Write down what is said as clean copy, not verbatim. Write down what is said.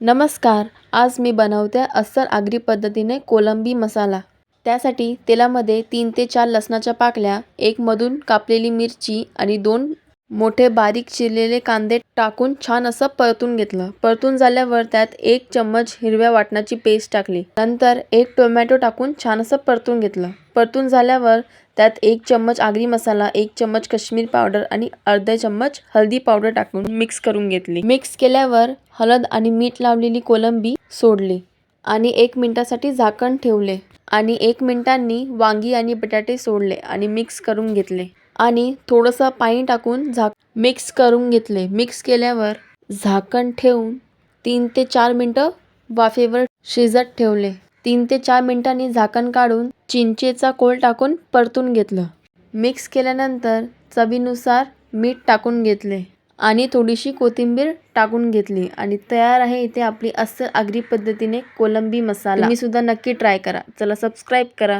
नमस्कार. आज मी बनवते अस्सल आगरी पद्धतीने कोलंबी मसाला. त्यासाठी तेलामध्ये 3 ते 4 लसणाच्या पाकळ्या, एक मधून कापलेली मिरची आणि 2 मोठे बारीक चिरलेले कांदे टाकून छान असं परतून घेतलं. परतून झाल्यावर त्यात 1 चम्मच हिरव्या वाटणाची पेस्ट टाकली. नंतर 1 टोमॅटो टाकून छान असं परतून घेतलं. परतून झाल्यावर त्यात 1 चम्मच आगरी मसाला, 1 चम्मच काश्मीरी पावडर आणि अर्धा चम्मच हळदी पावडर टाकून मिक्स करून घेतली. मिक्स केल्यावर हळद आणि मीठ लावलेली कोलंबी सोडली आणि 1 मिनिटासाठी झाकण ठेवले आणि 1 मिनिटांनी वांगी आणि बटाटे सोडले आणि मिक्स करून घेतले आणि थोडंसं पाणी टाकून मिक्स करून घेतले. मिक्स केल्यावर झाकण ठेवून 3 ते 4 मिनिटं वाफेवर शिजत ठेवले. 3 ते 4 मिनिटांनी झाकण काढून चिंचेचा कोळ टाकून परतून घेतलं. मिक्स केल्यानंतर चवीनुसार मीठ टाकून घेतले आणि थोडीशी कोथिंबीर टाकून घेतली आणि तयार आहे इथे आपली अस्सल आगरी पद्धतीने कोलंबी मसाला. तुम्ही सुद्धा नक्की ट्राय करा. चला सबस्क्राईब करा.